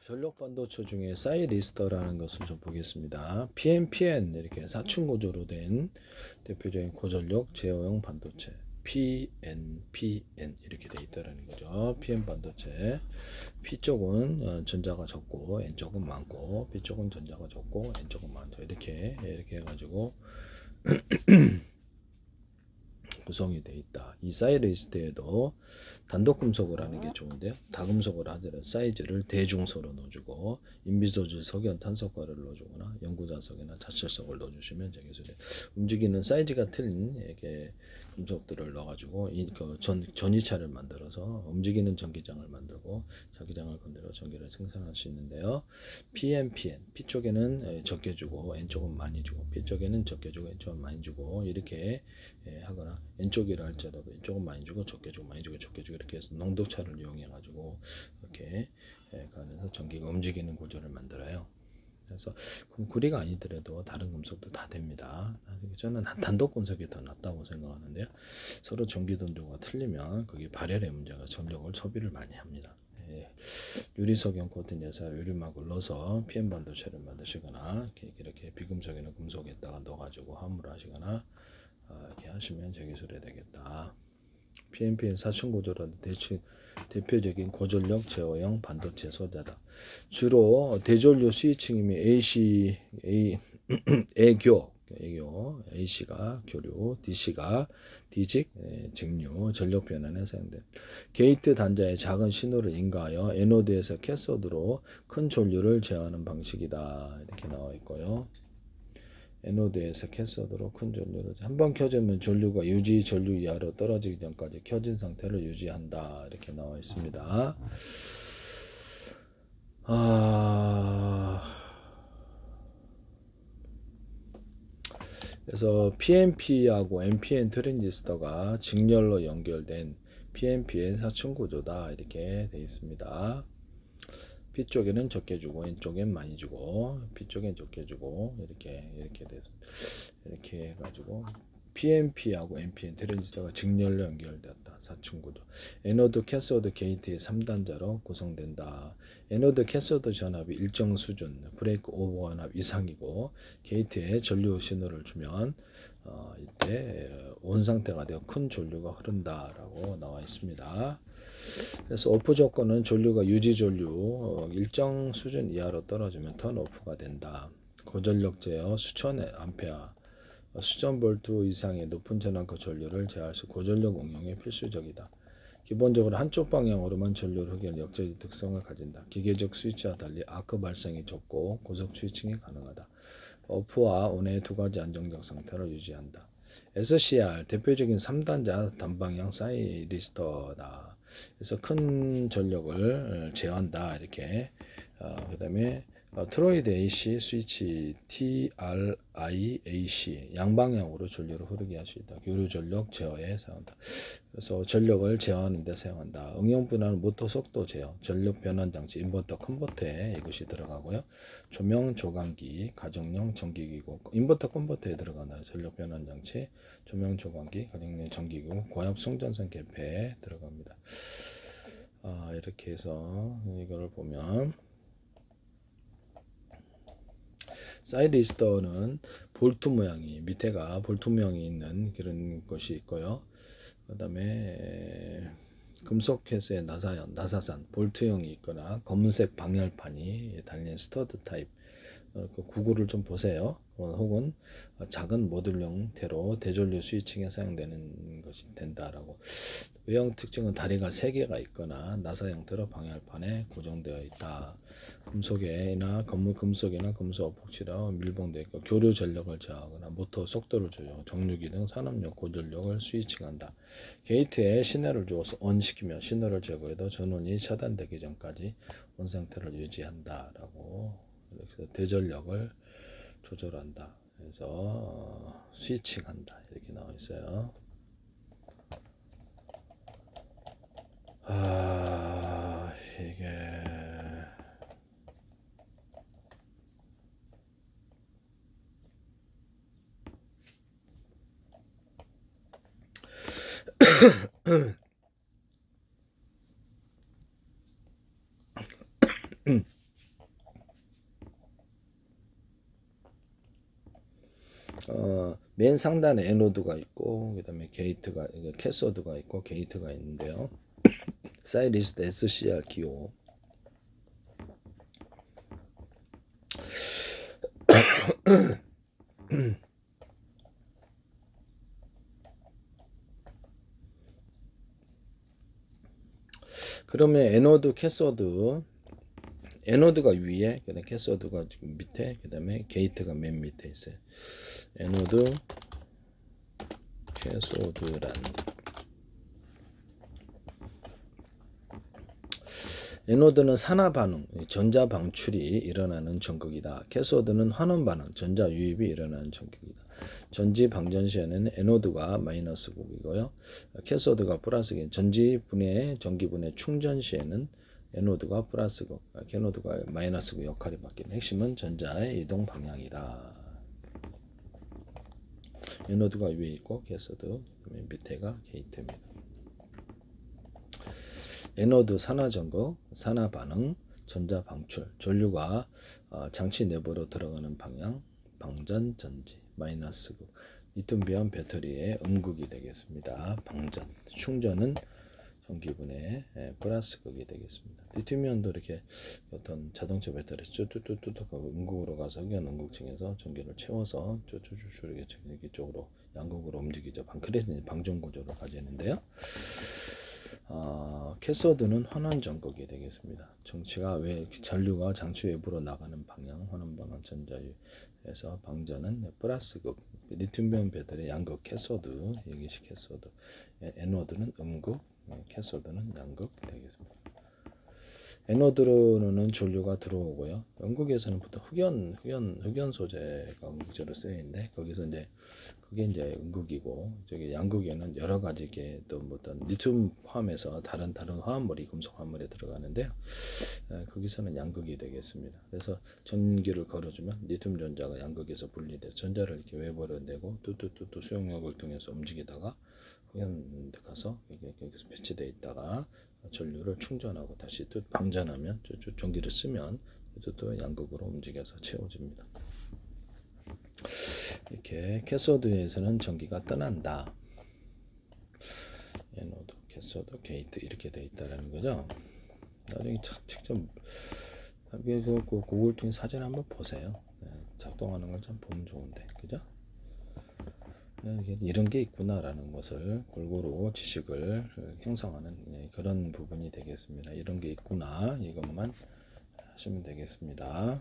전력 반도체 중에 사이리스터라는 것을 좀 보겠습니다. PNPN 이렇게 사춘 구조로 된 대표적인 고전력 제어형 반도체 PNPN 이렇게 돼 있다라는 거죠. PN 반도체 P 쪽은 전자가 적고 N 쪽은 많고 P 쪽은 전자가 적고 N 쪽은 많죠. 이렇게 해가지고 구성이 되어 있다. 이 사이리스트에도 단독 금속을 하는 게 좋은데요. 다금속을 하더라도 사이즈를 대중소로 넣어주고 인비소질 석연 탄소가를 넣어주거나 영구자석이나 자철석을 넣어주시면 저기서 움직이는 사이즈가 틀린 이렇게 금속들을 넣어가지고 전이차를 만들어서 움직이는 전기장을 만들고 자기장을 건드려 전기를 생산할 수 있는데요. PNPN P 쪽에는 적게 주고 N 쪽은 많이 주고 P 쪽에는 적게 주고 N 쪽은 많이 주고 이렇게 하거나 N쪽이라 할지라도 N쪽은 많이 주고 적게 주고 많이 주고 적게 주고 이렇게 해서 농도차를 이용해 가지고 이렇게 가면서 전기가 움직이는 구조를 만들어요. 그래서 구리가 아니더라도 다른 금속도 다 됩니다. 저는 단독 금속이 더 낫다고 생각하는데요. 서로 전기 don도가 틀리면 그게 발열의 문제가 전력을 소비를 많이 합니다. 유리석연 코팅 예사 유리막을 넣어서 PM 반도체를 만드시거나 이렇게 비금속이나 금속에다가 넣어가지고 화물을 하시거나 이렇게 하시면 저기술이 되겠다. PNP는 사춘 구조라는 대표적인 고전력 제어형 반도체 소재다. 주로 대전류 스위칭이면 AC, 애교, AC가 교류, DC가 디직, 직류, 전력 변환에 사용된 게이트 단자의 작은 신호를 인가하여 에노드에서 캐소드로 큰 전류를 제어하는 방식이다. 이렇게 나와 있고요. 에노드에서 캐소드로 큰 전류를 한번 켜지면 전류가 유지 전류 이하로 떨어지기 전까지 켜진 상태를 유지한다. 이렇게 나와 있습니다. 그래서 PNP하고 NPN 트랜지스터가 직렬로 연결된 PNPN 사춘 구조다. 이렇게 되어 있습니다. P 쪽에는 적게 주고 N 쪽엔 많이 주고 P 쪽엔 적게 주고 이렇게 돼서 이렇게 해가지고 PNP하고 NPN 트랜지스터가 직렬로 연결되었다. 사춘 구조. 에노드 캐소드 게이트의 3단자로 구성된다. 에노드 캐소드 전압이 일정 수준 브레이크 오버 전압 이상이고 게이트에 전류 신호를 주면 이때 온 상태가 되어 큰 전류가 흐른다라고 나와 있습니다. 그래서 오프 조건은 전류가 유지 전류 일정 수준 이하로 떨어지면 턴오프가 된다. 고전력 제어 수천 암페어 수천 볼트 이상의 높은 전압과 전류를 제어할 수 고전력 응용에 필수적이다. 기본적으로 한쪽 방향으로만 전류를 흡기하는 역적인 특성을 가진다. 기계적 스위치와 달리 아크 발생이 적고 고속 스위칭이 가능하다. 오프와 온의 두 가지 안정적 상태를 유지한다. SCR 대표적인 3단자 단방향 사이리스터다. 그래서 큰 전력을 제어한다. 이렇게 그 다음에 트로이드 AC 스위치 TRIAC 양방향으로 전류를 흐르게 할 수 있다. 교류 전력 제어에 사용한다. 그래서 전력을 제어하는 데 사용한다. 응용 분할 모터 속도 제어, 전력 변환 장치, 인버터 컨버터에 이것이 들어가고요. 조명 조감기, 가정용 전기기구, 인버터 컨버터에 들어간다. 전력 변환 장치, 조명 조감기, 가정용 전기기구, 고압 송전선 개폐에 들어갑니다. 이렇게 해서 이걸 보면 사이리스터는 볼트 모양이 밑에가 볼트 모양이 있는 그런 것이 있고요. 그 다음에 금속 회수의 나사산 볼트형이 있거나 검은색 방열판이 달린 스터드 타입 그 구구를 좀 보세요. 혹은 작은 모듈 형태로 대전류 스위칭에 사용되는 것이 된다라고. 외형 특징은 다리가 3개가 있거나 나사 형태로 방열판에 고정되어 있다. 금속이나 금속 어폭치로 밀봉되어 있고 교류 전력을 제어하거나 모터 속도를 조정, 정류기 등 산업용 고전력을 스위칭한다. 게이트에 신호를 주어서 ON시키며 신호를 제거해도 전원이 차단되기 전까지 온 상태를 유지한다라고. 그래서 대전력을 조절한다. 그래서 스위칭한다. 이렇게 나와 있어요. 이게 맨 상단에 에노드가 있고 그다음에 게이트가 캐소드가 있고 게이트가 있는데요. 사이리스트 SCR 기호. 그러면 에노드, 캐소드, 에노드가 위에, 그다음에 캐소드가 지금 밑에, 그다음에 게이트가 맨 밑에 있어요. 에노드, 캐소드란. 에노드는 산화 반응, 전자 방출이 일어나는 전극이다. 캐소드는 환원 반응, 전자 유입이 일어나는 전극이다. 전지 방전 시에는 에노드가 마이너스 극이고요. 캐소드가 플러스 극. 전지 분해, 전기 분해 충전 시에는 에노드가 플러스 극, 캐노드가 마이너스 극 역할이 바뀌는 핵심은 전자의 이동 방향이다. 에노드가 위에 있고 캐소드 밑에가 게이트입니다. 에노드 산화 전극, 산화 반응, 전자 방출, 전류가 장치 내부로 들어가는 방향, 방전 전지, 마이너스 극. 리튬비온 배터리의 음극이 되겠습니다. 방전, 충전은 전기분해 플러스 극이 되겠습니다. 리튬이온도 이렇게 어떤 자동차 배터리 쭈쭈쭈쭈 하고 음극으로 가서 흑연 음극층에서 전기를 채워서 쭈쭈쭈쭈 이렇게 쪽으로 양극으로 움직이죠. 그래서 방전 구조를 가지는데요. 캐소드는 환원 전극이 되겠습니다. 정치가 왜 전류가 장치 외부로 나가는 방향, 환원 방향 전자유에서 방전은 플러스 극. 리튬이온 배터리 양극 캐소드, 여기시 캐소드. 에노드는 음극, 캐소드는 양극 되겠습니다. 에노드로는 전류가 들어오고요. 음극에서는 보통 흑연 소재가 음극재로 쓰여 있는데 거기서 이제 그게 이제 음극이고 저기 양극에는 여러 가지 또 어떤 리튬 포함해서 다른 화합물이 금속 화합물에 들어가는데요. 거기서는 양극이 되겠습니다. 그래서 전기를 걸어주면 리튬 전자가 양극에서 분리돼 전자를 이렇게 외부로 내고 뚜뚜뚜뚜 수용력을 통해서 움직이다가 흑연 가서 여기서 배치되어 있다가 전류를 충전하고 다시 또 방전하면 전기를 쓰면 또 양극으로 움직여서 채워집니다. 이렇게 캐소드에서는 전기가 떠난다. 에노드, 캐소드, 게이트 이렇게 돼 있다라는 거죠. 나중에 직접 구글 통해 사진 한번 보세요. 작동하는 걸 좀 보면 좋은데, 그죠? 이런 게 있구나라는 것을 골고루 지식을 형성하는 그런 부분이 되겠습니다. 이런 게 있구나 이것만 하시면 되겠습니다.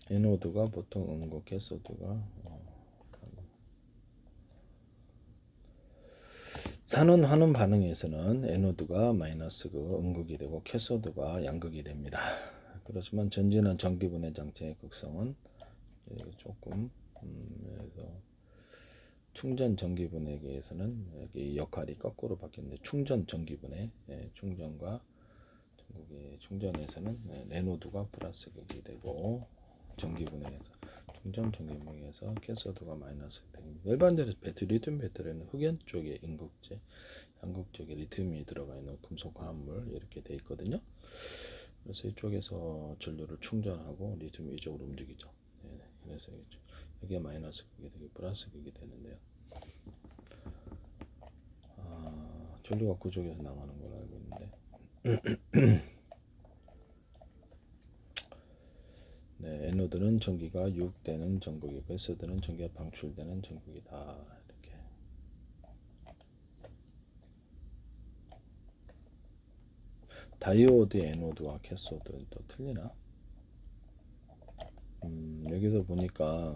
에노드가 보통 음극, 캐소드가 산원 환원 반응에서는 에노드가 마이너스 음극이 되고 캐소드가 양극이 됩니다. 그렇지만 전지는 전기분해 장치의 극성은 조금 그래서 충전 전기분해기에서는 여기 역할이 거꾸로 바뀌는데 충전 전기분해 충전과 전극의 충전에서는 에노드가 플러스 극이 되고 전기분해에서 충전 전기분해에서 캐소드가 마이너스 됩니다. 일반적으로 리튬 배터리는 흑연 쪽에 음극재, 양극 쪽에 리튬이 들어가 있는 금속 화합물 이렇게 돼 있거든요. 그래서 이쪽에서 전류를 충전하고 리튬이 이쪽으로 움직이죠. 그래서 여기가 마이너스 극이 되고 플러스 극이 되는데요. 전류가 그쪽에서 나가는 걸 알고 있는데. 네, 에노드는 전기가 유입되는 전극이고 캐소드는 전기가 방출되는 전극이다. 이렇게. 다이오드 에노드와 캐소드는 또 틀리나? 여기서 보니까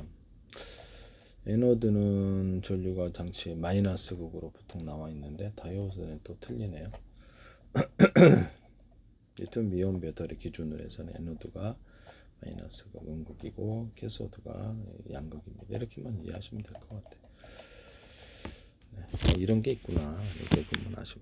에노드는 전류가 장치 마이너스 극으로 보통 나와 있는데 다이오드는 또 틀리네요. 리튬 이온 배터리 기준으로 해서는 에노드가 마이너스가 음극이고 캐소드가 양극입니다. 이렇게만 이해하시면 될 것 같아요. 네, 이런 게 있구나 이렇게 구분하시면